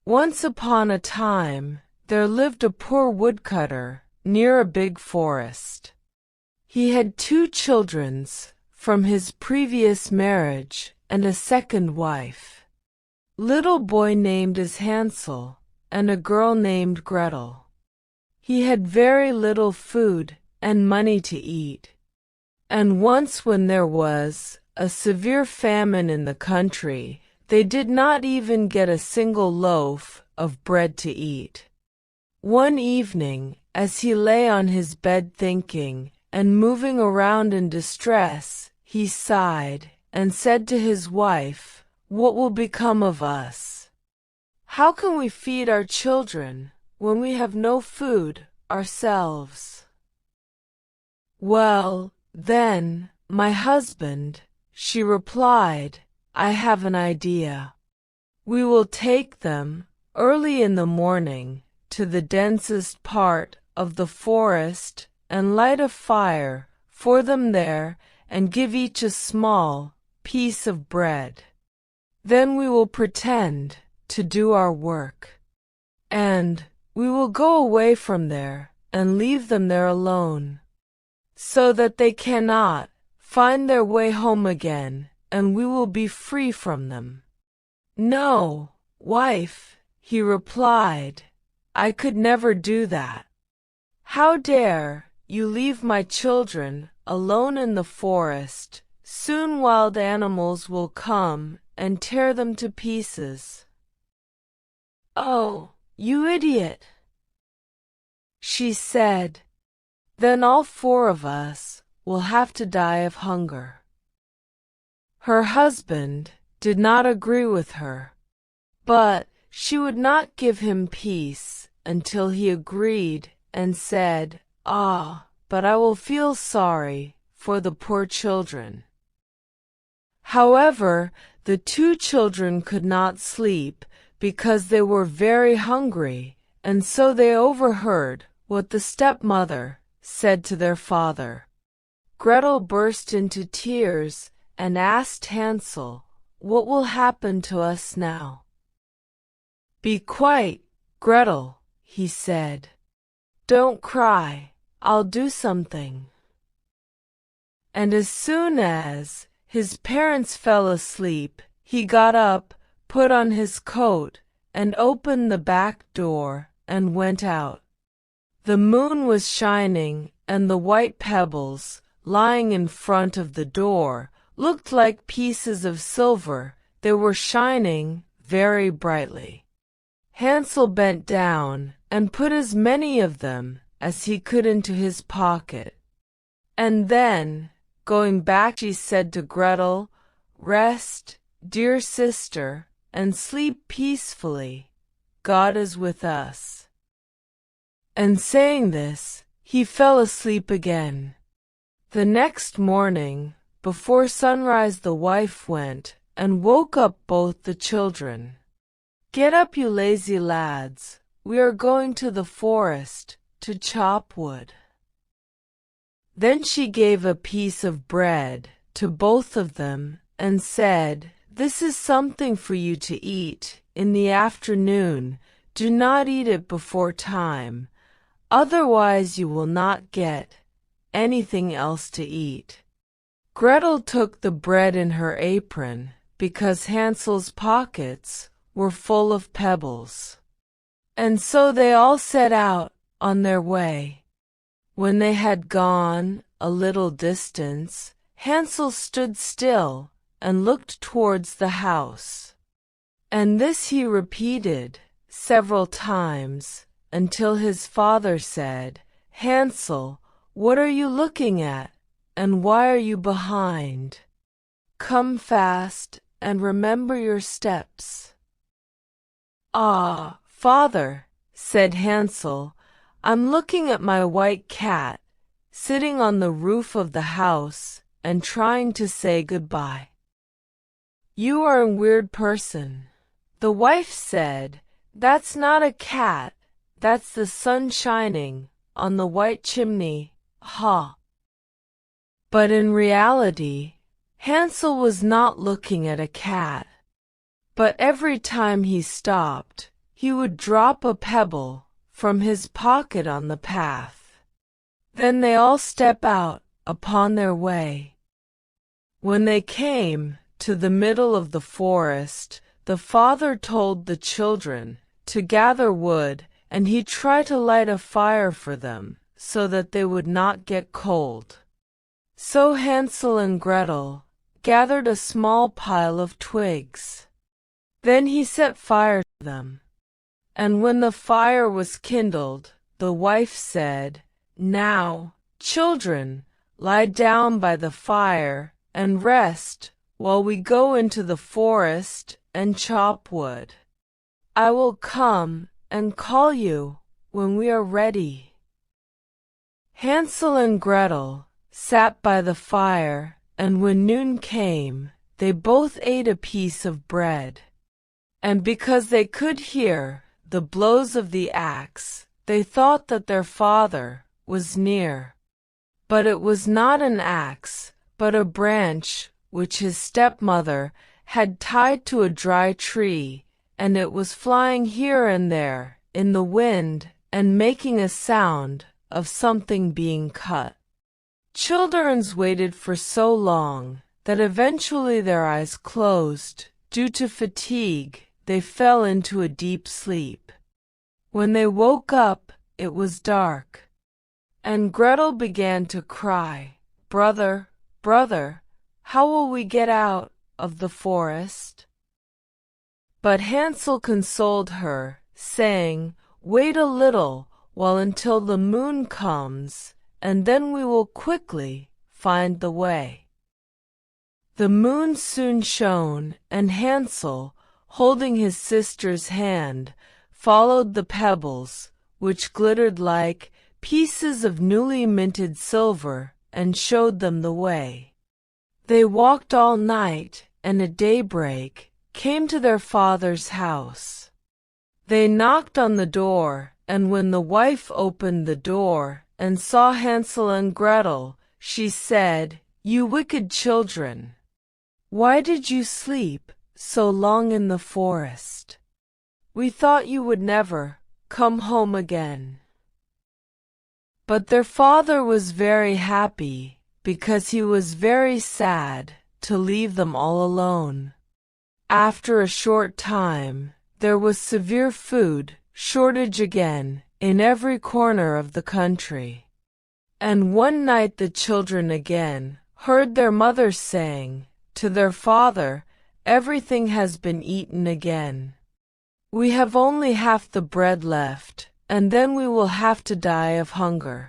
Once upon a time, there lived a poor woodcutter near a big forest. He had 2 children from his previous marriage and a second wife. Little boy named as Hansel and a girl named Gretel. He had very little food and money to eat. And once when there was a severe famine in the country, they did not even get a single loaf of bread to eat. One evening, as he lay on his bed thinking and moving around in distress, he sighed and said to his wife, "What will become of us? How can we feed our children when we have no food ourselves?" "Well, then, my husband," she replied, "I have an idea. We will take them early in the morning to the densest part of the forest and light a fire for them there and give each a small piece of bread. Then we will pretend to do our work, and we will go away from there and leave them there alone, so that they cannot find their way home again, and we will be free from them." "No, wife," he replied, "I could never do that. How dare you leave my children alone in the forest? Soon wild animals will come and tear them to pieces." "Oh, you idiot," she said. "Then all 4 of us will have to die of hunger." Her husband did not agree with her, but she would not give him peace until he agreed and said, "Ah, but I will feel sorry for the poor children." However, the 2 children could not sleep because they were very hungry, and so they overheard what the stepmother said to their father. Gretel burst into tears and asked Hansel, "What will happen to us now?" "Be quiet, Gretel," he said. "Don't cry, I'll do something." And as soon as his parents fell asleep, he got up, put on his coat, and opened the back door and went out. The moon was shining, and the white pebbles lying in front of the door looked like pieces of silver. They were shining very brightly. Hansel bent down and put as many of them as he could into his pocket. And then, going back, he said to Gretel, "Rest, dear sister, and sleep peacefully. God is with us." And saying this, he fell asleep again. The next morning, before sunrise, the wife went and woke up both the children. "Get up, you lazy lads, we are going to the forest to chop wood." Then she gave a piece of bread to both of them and said, "This is something for you to eat in the afternoon. Do not eat it before time, otherwise you will not get anything else to eat." Gretel took the bread in her apron because Hansel's pockets were full of pebbles. And so they all set out on their way. When they had gone a little distance, Hansel stood still and looked towards the house. And this he repeated several times until his father said, "Hansel, what are you looking at, and why are you behind? Come fast and remember your steps." "Ah, father," said Hansel, "I'm looking at my white cat, sitting on the roof of the house and trying to say goodbye." "You are a weird person." The wife said, "That's not a cat, that's the sun shining on the white chimney, ha!" But in reality, Hansel was not looking at a cat, but every time he stopped, he would drop a pebble from his pocket on the path. Then they all step out upon their way. When they came to the middle of the forest, the father told the children to gather wood, and he tried to light a fire for them so that they would not get cold. So Hansel and Gretel gathered a small pile of twigs. Then he set fire to them. And when the fire was kindled, the wife said, "Now, children, lie down by the fire and rest while we go into the forest and chop wood. I will come and call you when we are ready." Hansel and Gretel sat by the fire, and when noon came, they both ate a piece of bread. And because they could hear the blows of the axe, they thought that their father was near. But it was not an axe, but a branch which his stepmother had tied to a dry tree, and it was flying here and there in the wind and making a sound of something being cut. Children waited for so long that eventually their eyes closed. Due to fatigue, they fell into a deep sleep. When they woke up, it was dark, and Gretel began to cry, "Brother, brother, how will we get out of the forest?" But Hansel consoled her, saying, "Wait a little while until the moon comes, and then we will quickly find the way." The moon soon shone, and Hansel, holding his sister's hand, followed the pebbles, which glittered like pieces of newly minted silver, and showed them the way. They walked all night, and at daybreak came to their father's house. They knocked on the door, and when the wife opened the door and saw Hansel and Gretel, she said, "You wicked children, why did you sleep so long in the forest? We thought you would never come home again." But their father was very happy, because he was very sad to leave them all alone. After a short time, there was severe food shortage again in every corner of the country. And one night the children again heard their mother saying to their father, "Everything has been eaten again. We have only half the bread left, and then we will have to die of hunger.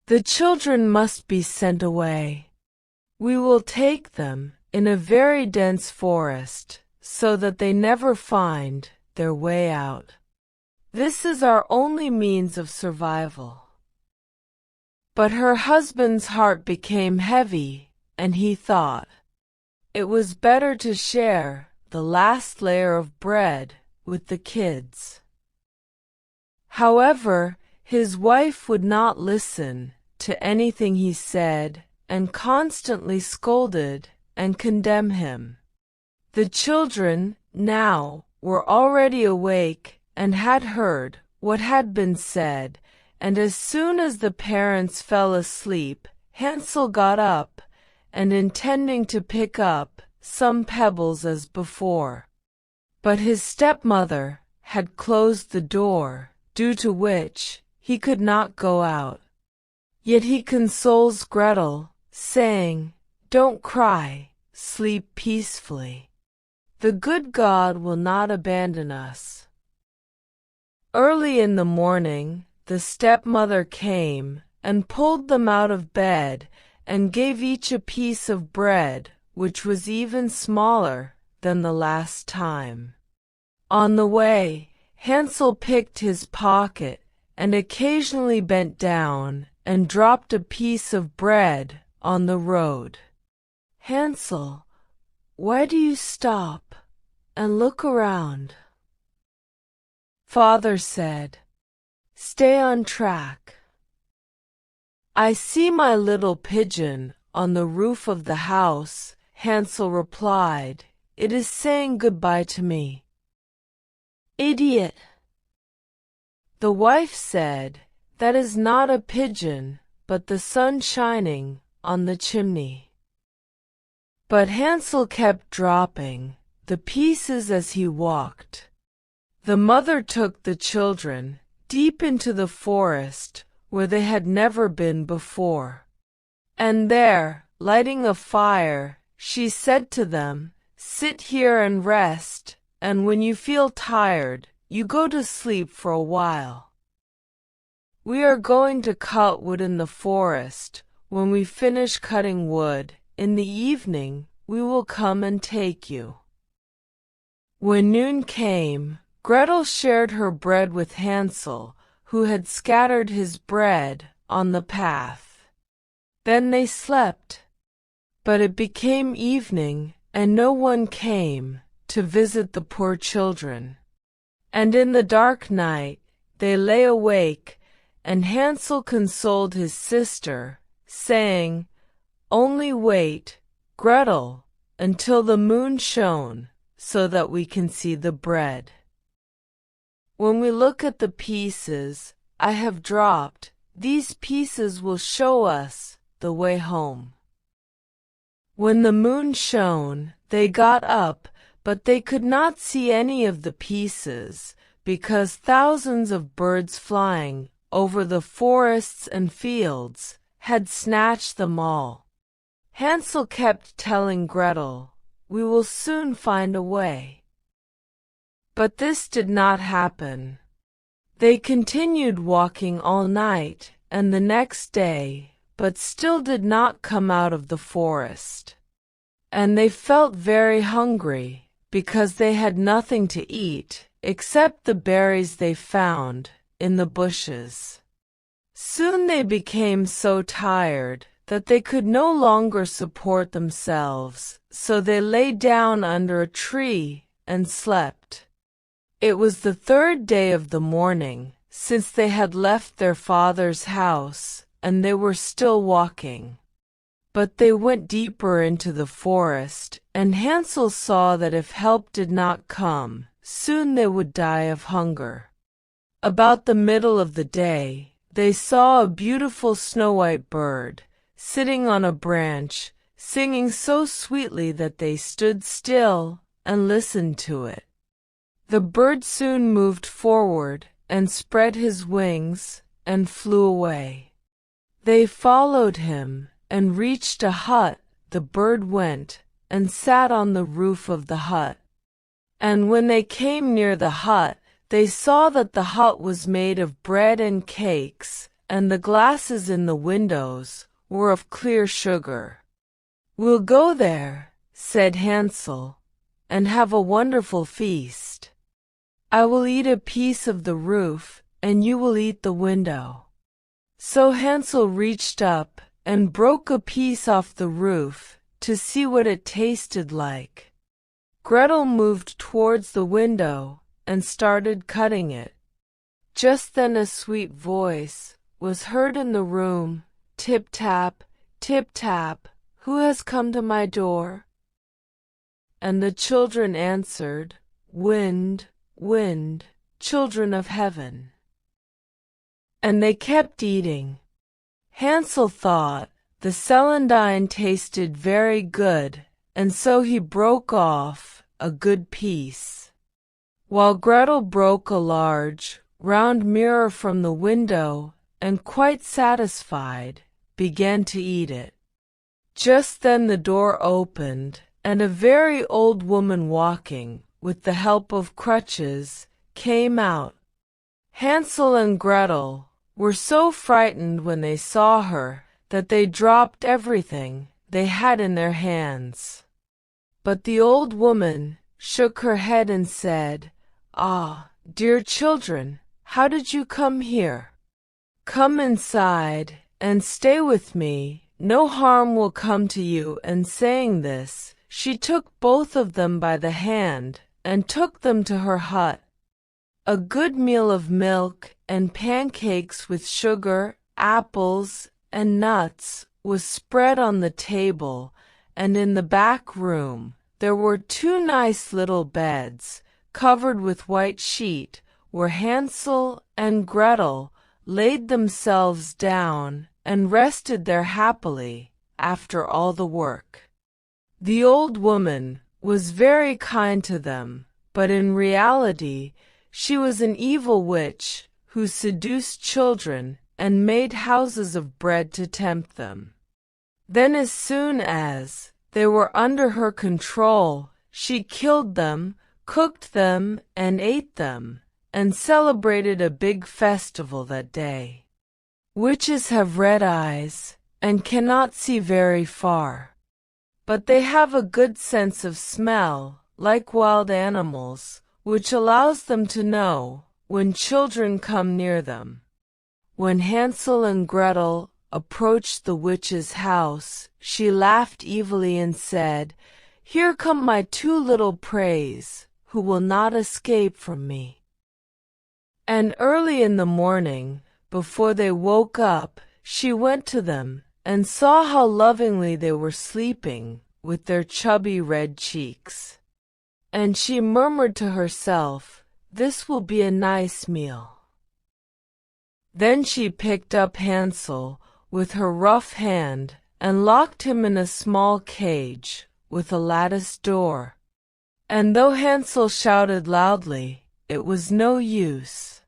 The children must be sent away. We will take them in a very dense forest, so that they never find their way out. This is our only means of survival." But her husband's heart became heavy, and he thought it was better to share the last layer of bread with the kids. However, his wife would not listen to anything he said, and constantly scolded and condemned him. The children now were already awake and had heard what had been said, and as soon as the parents fell asleep, Hansel got up, and intending to pick up some pebbles as before. But his stepmother had closed the door, due to which he could not go out. Yet he consoles Gretel, saying, "Don't cry, sleep peacefully. The good God will not abandon us." Early in the morning, the stepmother came and pulled them out of bed and gave each a piece of bread, which was even smaller than the last time. On the way, Hansel picked his pocket and occasionally bent down and dropped a piece of bread on the road. "Hansel, why do you stop and look around?" Father said, "Stay on track." "I see my little pigeon on the roof of the house," Hansel replied. "It is saying goodbye to me." "Idiot!" The wife said, "That is not a pigeon, but the sun shining on the chimney." But Hansel kept dropping the pieces as he walked. The mother took the children deep into the forest where they had never been before. And there, lighting a fire, she said to them, "Sit here and rest, and when you feel tired, you go to sleep for a while. We are going to cut wood in the forest. When we finish cutting wood, in the evening we will come and take you." When noon came, Gretel shared her bread with Hansel, who had scattered his bread on the path. Then they slept. But it became evening, and no one came to visit the poor children. And in the dark night they lay awake, and Hansel consoled his sister, saying, "Only wait, Gretel, until the moon shone, so that we can see the bread." When we look at the pieces I have dropped, these pieces will show us the way home. When the moon shone, they got up, but they could not see any of the pieces, because thousands of birds flying over the forests and fields had snatched them all. Hansel kept telling Gretel, "We will soon find a way." But this did not happen. They continued walking all night and the next day, but still did not come out of the forest. And they felt very hungry, because they had nothing to eat except the berries they found in the bushes. Soon they became so tired that they could no longer support themselves, so they lay down under a tree and slept. It was the third day of the morning since they had left their father's house, and they were still walking. But they went deeper into the forest, and Hansel saw that if help did not come, soon they would die of hunger. About the middle of the day, they saw a beautiful snow-white bird sitting on a branch, singing so sweetly that they stood still and listened to it. The bird soon moved forward and spread his wings and flew away. They followed him and reached a hut. The bird went and sat on the roof of the hut. And when they came near the hut, they saw that the hut was made of bread and cakes, and the glasses in the windows were of clear sugar. "We'll go there," said Hansel, "and have a wonderful feast. I will eat a piece of the roof, and you will eat the window." So Hansel reached up and broke a piece off the roof to see what it tasted like. Gretel moved towards the window and started cutting it. Just then a sweet voice was heard in the room, "Tip-tap, tip-tap, who has come to my door?" And the children answered, "Wind, wind, children of heaven." And they kept eating. Hansel thought the celandine tasted very good, and so he broke off a good piece, while Gretel broke a large, round mirror from the window and, quite satisfied, began to eat it. Just then the door opened, and a very old woman walking, with the help of crutches, came out. Hansel and Gretel were so frightened when they saw her that they dropped everything they had in their hands. But the old woman shook her head and said, "Ah, dear children, how did you come here? Come inside and stay with me. No harm will come to you." And saying this, she took both of them by the hand and took them to her hut. A good meal of milk and pancakes with sugar, apples, and nuts was spread on the table, and in the back room there were two nice little beds, covered with white sheet, where Hansel and Gretel laid themselves down and rested there happily after all the work. The old woman was very kind to them, but in reality she was an evil witch who seduced children and made houses of bread to tempt them. Then as soon as they were under her control, she killed them, cooked them, and ate them, and celebrated a big festival that day. Witches have red eyes and cannot see very far, but they have a good sense of smell, like wild animals, which allows them to know when children come near them. When Hansel and Gretel approached the witch's house, she laughed evilly and said, "Here come my two little preys, who will not escape from me." And early in the morning, before they woke up, she went to them and saw how lovingly they were sleeping with their chubby red cheeks. And she murmured to herself, "This will be a nice meal." Then she picked up Hansel with her rough hand and locked him in a small cage with a lattice door. And though Hansel shouted loudly, it was no use.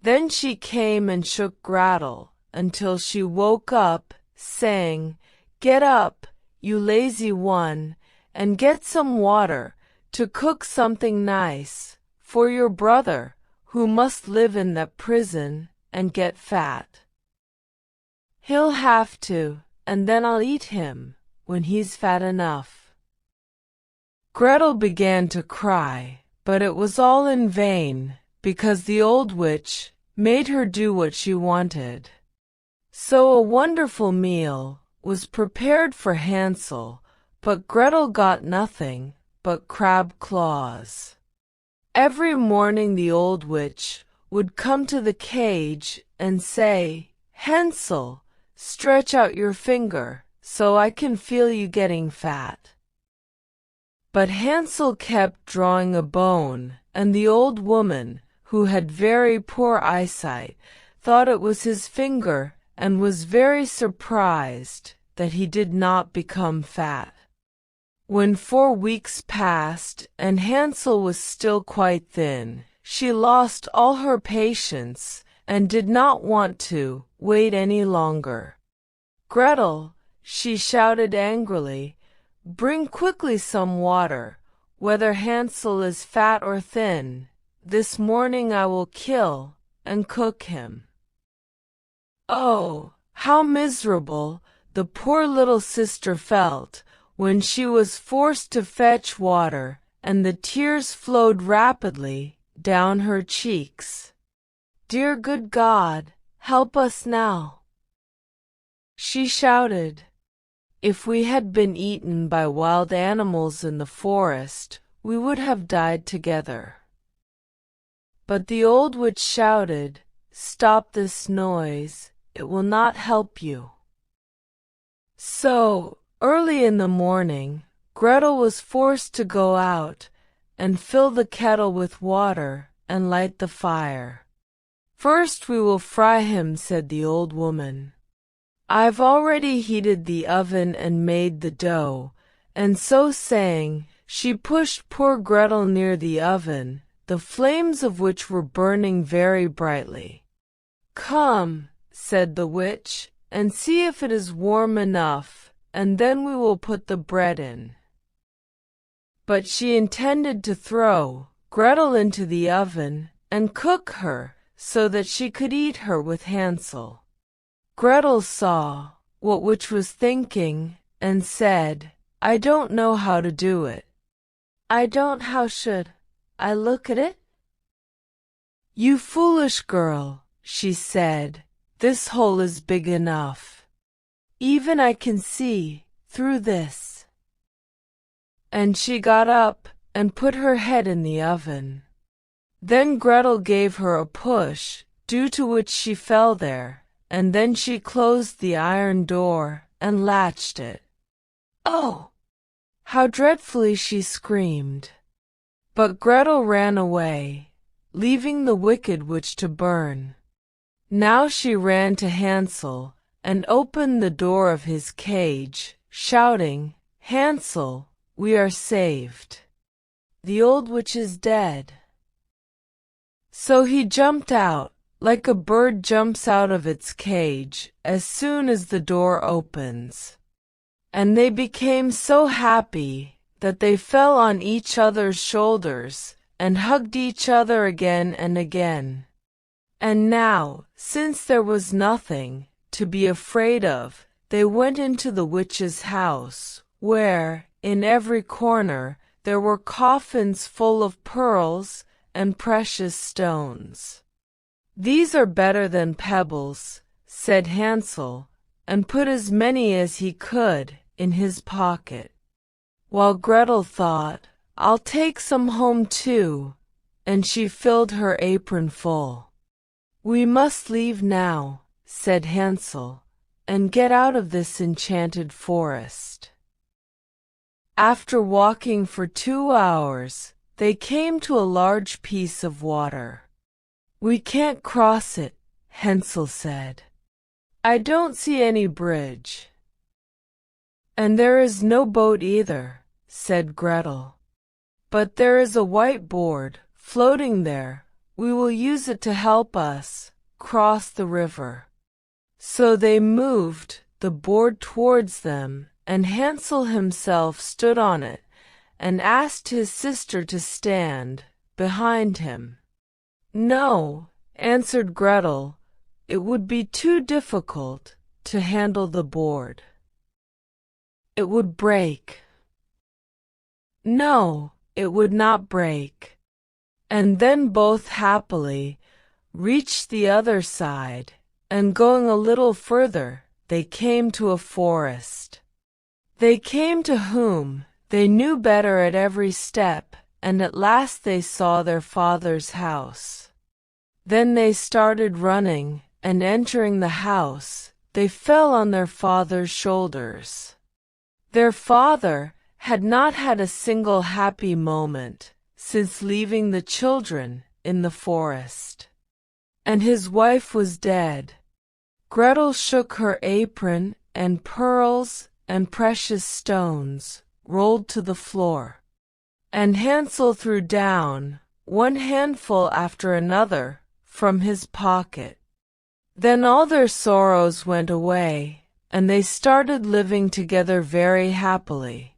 Then she came and shook Gretel until she woke up, saying, "Get up, you lazy one, and get some water to cook something nice for your brother, who must live in that prison and get fat. He'll have to, and then I'll eat him when he's fat enough." Gretel began to cry, but it was all in vain, because the old witch made her do what she wanted. So a wonderful meal was prepared for Hansel, but Gretel got nothing but crab claws. Every morning the old witch would come to the cage and say, "Hansel, stretch out your finger so I can feel you getting fat." But Hansel kept drawing a bone, and the old woman, who had very poor eyesight, thought it was his finger and was very surprised that he did not become fat. When 4 weeks passed and Hansel was still quite thin, she lost all her patience and did not want to wait any longer. "Gretel," she shouted angrily, "bring quickly some water, whether Hansel is fat or thin. This morning I will kill and cook him." Oh, how miserable the poor little sister felt when she was forced to fetch water, and the tears flowed rapidly down her cheeks. "Dear good God, help us now," she shouted. "If we had been eaten by wild animals in the forest, we would have died together." But the old witch shouted, "Stop this noise, it will not help you." So, early in the morning, Gretel was forced to go out and fill the kettle with water and light the fire. "First we will fry him," said the old woman. "I've already heated the oven and made the dough," and so saying, she pushed poor Gretel near the oven, the flames of which were burning very brightly. "Come," said the witch, "and see if it is warm enough, and then we will put the bread in." But she intended to throw Gretel into the oven and cook her so that she could eat her with Hansel. Gretel saw what witch was thinking and said, "I don't know how to do it." "I don't how should I look at it?" "You foolish girl," she said, "this hole is big enough. Even I can see through this." And she got up and put her head in the oven. Then Gretel gave her a push, due to which she fell there, and then she closed the iron door and latched it. Oh! How dreadfully she screamed! But Gretel ran away, leaving the wicked witch to burn. Now she ran to Hansel and opened the door of his cage, shouting, "Hansel, we are saved. The old witch is dead." So he jumped out, like a bird jumps out of its cage as soon as the door opens. And they became so happy that they fell on each other's shoulders and hugged each other again and again. And now, since there was nothing to be afraid of, they went into the witch's house, where, in every corner, there were coffins full of pearls and precious stones. "These are better than pebbles," said Hansel, and put as many as he could in his pocket. While Gretel thought, "I'll take some home too," and she filled her apron full. "We must leave now," said Hansel, "and get out of this enchanted forest." After walking for 2 hours, they came to a large piece of water. "We can't cross it," Hansel said. "I don't see any bridge." "And there is no boat either," said Gretel. "But there is a white board floating there. We will use it to help us cross the river." So they moved the board towards them, and Hansel himself stood on it and asked his sister to stand behind him. "No," answered Gretel, "it would be too difficult to handle the board. It would break." "No, it would not break." And then both happily reached the other side, and going a little further, they came to a forest. They came to whom they knew better at every step, and at last they saw their father's house. Then they started running, and entering the house, they fell on their father's shoulders. Their father had not had a single happy moment since leaving the children in the forest. And his wife was dead. Gretel shook her apron, and pearls and precious stones rolled to the floor. And Hansel threw down one handful after another from his pocket. Then all their sorrows went away, and they started living together very happily.